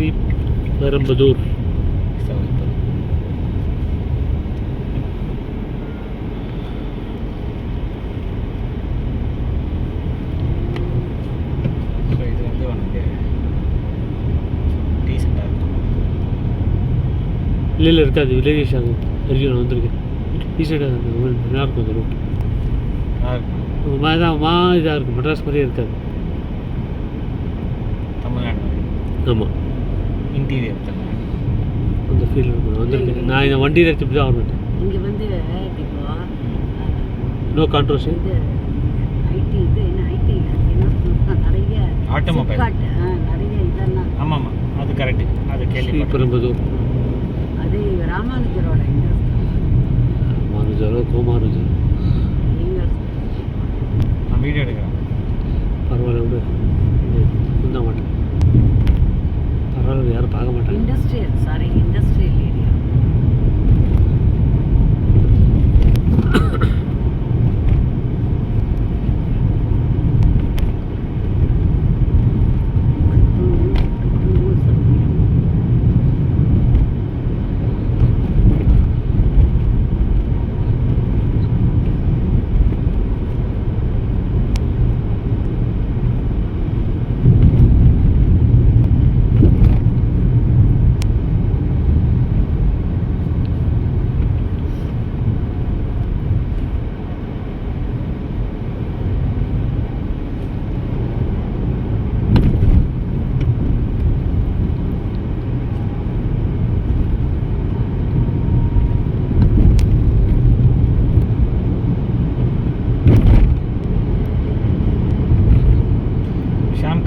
ஸ்ரீபெரும்புதூர். இது வந்து உனக்கு டீசெண்டாக இருக்கும். இல்லை இருக்காது, வில்லேஜ் ஆகும் தெரியும். நான் வந்திருக்கேன். டீசெண்டாக நல்லா இருக்கும் அந்த ரூட். இதாக இருக்கும், மெட்ராஸ் மாதிரியே இருக்காது. தமிழ்நாடு ஆமாம், இன்டீரியர் தமிழ்நாடு அந்த ஃபீல் இருக்கும். நான் வந்திருக்கேன். நான் இந்த வண்டியில் எடுத்துட்டு தான் வரமாட்டேன். இங்கே வந்து நோ கான்ட்ரோவர்சி. இது ஐடி இது என்ன ஐடி என்ன நிறைய ஆட்டோமொபைல் நிறைய இதெல்லாம். ஆமாம் அது கரெக்டு. அது கேள்வி. ஸ்ரீபெரும்புதூர் அது ராமானுஜரோட ராமானுஜரோ கோமானுஜர். நான் வீடியோ எடுக்கிறேன். பரவாயில்ல விடு, முந்த மாட்டேன். பரவாயில்ல, யாரும் பார்க்க மாட்டாங்க. Industrial area.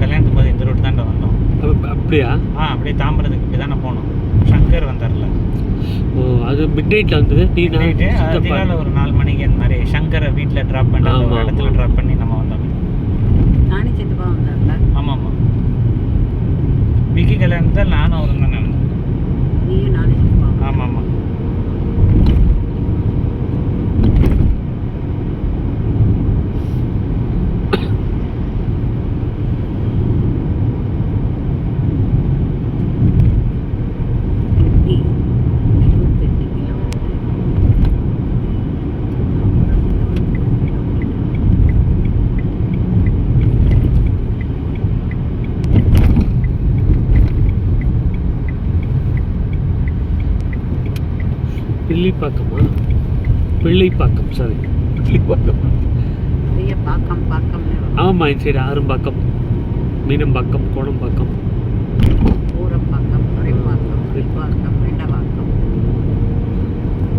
கல்யாணத்துக்கு போது இந்த ரூட் தாண்டா வந்தோம். அப்படியா? அப்படியே தாம்பரத்துக்கு இப்படி தானே போனோம். சங்கர் வந்தார்ல. ஓ, அது மிட் நைட்டில் வந்தது. அதிகாலை ஒரு 4 மணிக்கு அந்த மாதிரி சங்கரை வீட்டில் ட்ராப் பண்ணி ஒரு இடத்துல ட்ராப் பண்ணி நம்ம வந்தோம். நானே சித்தப்பா வந்தார்ல. ஆமாம் விக்கி கல்யாணத்தில் நானும் அவரும் தானே வந்தோம். நீயும் நானே சித்தப்பா. ஆமாம் பிள்ளைப்பாக்கம் சாரி பிள்ளைப்பாக்கம். ஆமாம், இந்த சைடு ஆரம்பாக்கம், மீனம்பாக்கம், கோணம்பாக்கம், ஊரம்பாக்கம், துறைப்பாக்கம், புலிப்பாக்கம், வெண்டவாக்கம்.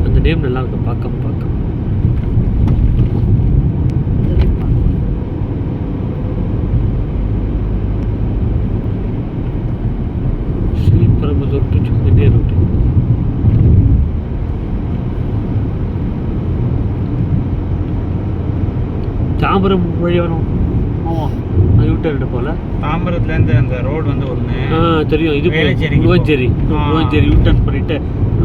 அந்த நேம் நல்லா இருக்கும். பாக்கம் பாக்கம். Sriperumbudur to Chennai route. தாம்பரம் வழி வரும். ஆமாம், அது யூட்டர்கிட்ட போல. தாம்பரத்துலேருந்து அந்த ரோடு வந்து ஒன்று தெரியும். இது வேளச்சேரி யூட்டர்ன் பண்ணிட்டு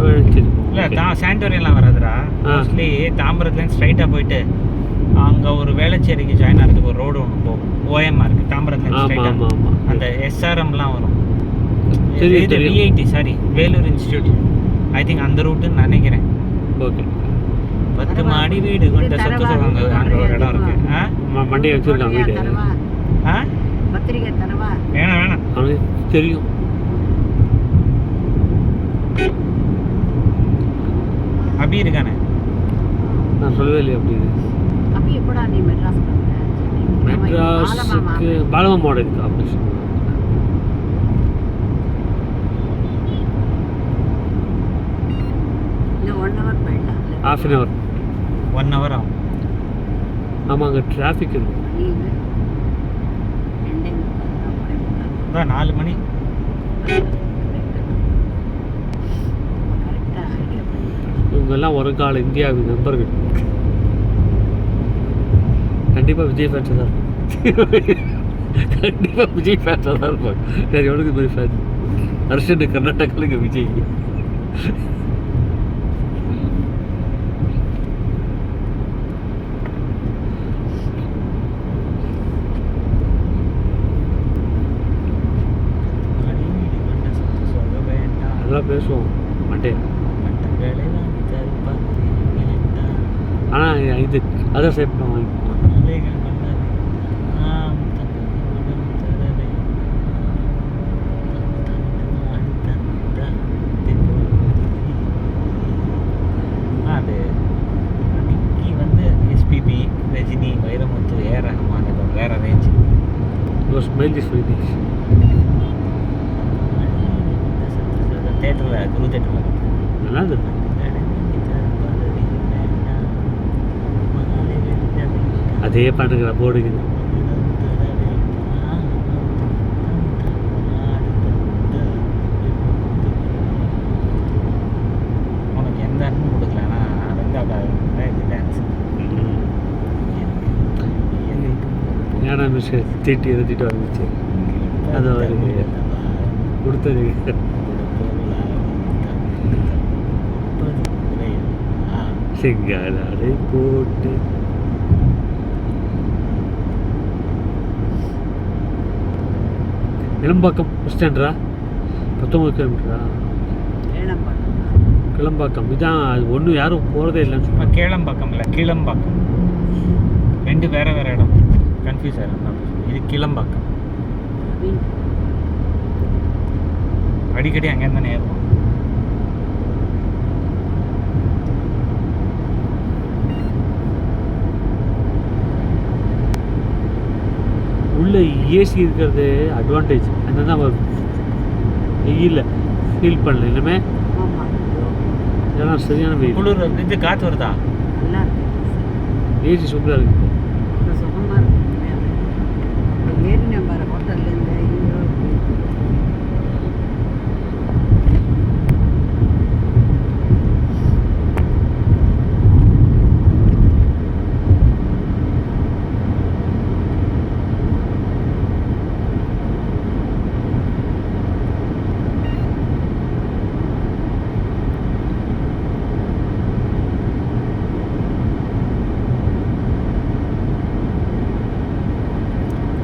வேளச்சேரி. இல்லை சாண்டோரியெல்லாம் வராதுடா. மோஸ்ட்லி தாம்பரத்துலேருந்து ஸ்ட்ரைட்டாக போயிட்டு அங்கே ஒரு வேளச்சேரிக்கு ஜாயின் ஆகிறதுக்கு ஒரு ரோடு ஒன்று போகும். ஓஎம்ஆர் இருக்குது தாம்பரத்துலேருந்து ஸ்ட்ரைட்டாக. அந்த எஸ்ஆர்எம்லாம் வரும். இது VIT sorry Vellore institute. I think அந்த ரூட்டுன்னு நினைக்கிறேன். ஓகே. 10 மாடி வீடு கொண்ட சொத்து சொல்லுவாங்க. அங்கே ஒரு இடம் இருக்கு. மண்டையை வச்சுருக்காங்க வீடு. பத்திரிக்கை தரவா? வேணாம் அவனுக்கு தெரியும். அபி இருக்கானே, நான் சொல்லவே இல்லையா அப்படின்னு. அபி எப்படா நீ மெட்ராஸ் மெட்ராஸுக்கு பாலமா மாடல் இருக்கு ஆப்ரேஷன். இன்னும் 1 hour போயிடலாம். ½ an hour. 1 hour ஆகும். ஆமாம், அங்கே டிராஃபிக் இருக்கும். அதான் 4 மணி. இவங்கெல்லாம் ஒரு கால இந்தியாவின் நண்பர்கள். கண்டிப்பாக விஜய் ஃபேன்ஸாக தான் இருக்கும். கண்டிப்பாக விஜய் ஃபேன்ஸாக தான் இருப்பாங்க. வேறு எவ்வளோக்கு மாதிரி ஃபேன். அர்ஷன் கர்நாடகாவில் இங்கே விஜய். நல்லா பேசுவோம் மண்டே. பட்டங்களை வாங்கி தருப்பார் வேண்டாம். ஆனால் இது அதர் சைட் வாங்கிப்போம். மலைகள் மன்னரே, ஆம் தந்தது மனம் தரவே, ஆடி தந்த அது அன்னைக்கு வந்து எஸ்பிபி, ரஜினி, வைரமுத்து, ஏஆர் ரஹ்மான், அது வேற range. Your smile is very nice. தேட்டரில் குரு தேட்டரில் நல்லா இருக்கு. அதே பாட்டுக்கிற போடுங்க. உனக்கு எந்த அன்பும் கொடுக்கலன்னா ரெண்டாவது இது டான்ஸ். ஏன்னா மிஸ் தீட்டி எதிர்த்திட்டு வந்துச்சு. அது அவருக்கு கொடுத்தது. சிங்காரை போட்டு கிளம்பாக்கம் பஸ் ஸ்டாண்டா 19 கிலோமீட்டரா? கிளம்பாக்கம் இதான். அது ஒன்றும் யாரும் போகிறதே இல்லைன்னு சொன்னாங்க. கேளம்பாக்கம் இல்லை, கீழம்பாக்கம். ரெண்டு வேற வேற இடம். கன்ஃபியூஸ் ஆகிடும். இது கீழம்பாக்கம். அடிக்கடி அங்கே தானே ஏறுவோம். உள்ளே ஏசி இருக்கிறது அட்வான்டேஜ். அந்த தான் வெயில் ஃபீல் பண்ணல. இனிமே இதெல்லாம் சரியான வெயில். குளிர் இது காற்று வருதா? ஏசி சூப்பராக இருக்குது.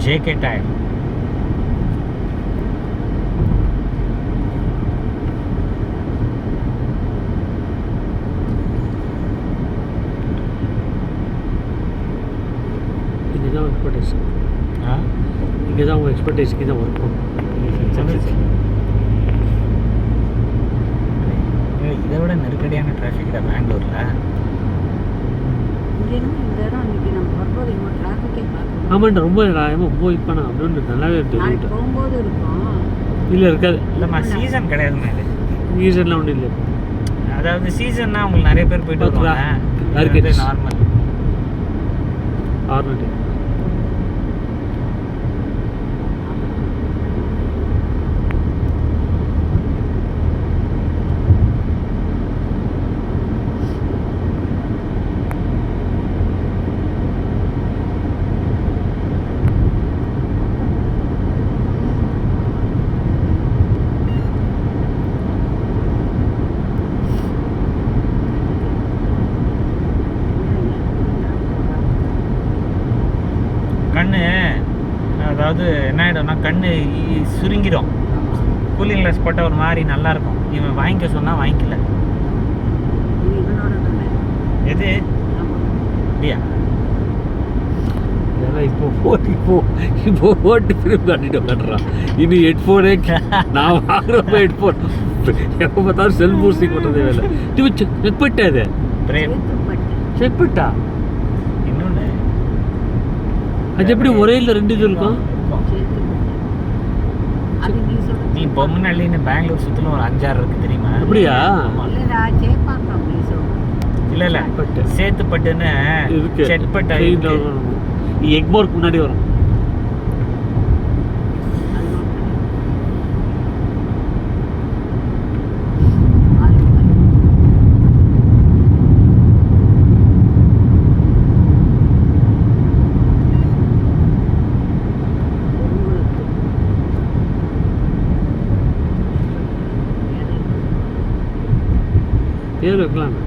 JK Time. இங்கே தான் எக்ஸ்பர்டைஸ். இங்கே தான் உங்கள் எக்ஸ்பர்டைஸ்க்கு தான் ஒர்க் பண்ணும். இதை விட நெருக்கடியான டிராஃபிக் தான் பெங்களூரில். ஆமாண்டா, ரொம்ப போய் இப்போ நான் அப்படின்னு நல்லாவே இருக்கு. போகும்போது இருக்கும். இல்லை இருக்காது. இல்லைம்மா, சீசன் கிடையாதுமா இது. சீசன்லாம் ஒன்றும் இல்லை. அதாவது சீசன்னா உங்களுக்கு நிறைய பேர் போயிட்டு வருவாங்க. இருக்கு நார்மல் ஆர்னட்டு. கண்ணு அதாவது என்ன ஆகிடும்னா கண்ணு சுருங்கிடும். கூலிங் கிளாஸ் போட்டால் ஒரு மாதிரி நல்லாயிருக்கும். இவன் வாங்கிக்க சொன்னால் வாங்கிக்கல. எது இல்லையா? இதெல்லாம் இப்போ ஓட்டு ஃபிலிம் காட்டிட்டு காட்டுறான். இன்னும் ஹெட்ஃபோனே நான் வாங்குறப்ப ஹெட்ஃபோன் எப்போ பார்த்தாலும் செல் மியூசிக் போட்டதே வேலை. இது செக் பண்ணிட்டாது. பிரேம் செக் பண்ணிட்டா. இன்னொன்று அது எப்படி ஒரே இல்லை ரெண்டு இது இருக்கும்? நீ பொம்மநள்ளின்னு பெங்களூர் சுற்றிலும் ஒரு 5-6 இருக்குது தெரியுமா? அப்படியா? இல்லை இல்லை, சேத்துப்பட்டுன்னு இருக்கு. செட்பட்டு எக்மோருக்கு முன்னாடி வரும். பேர் வைக்கலாம்.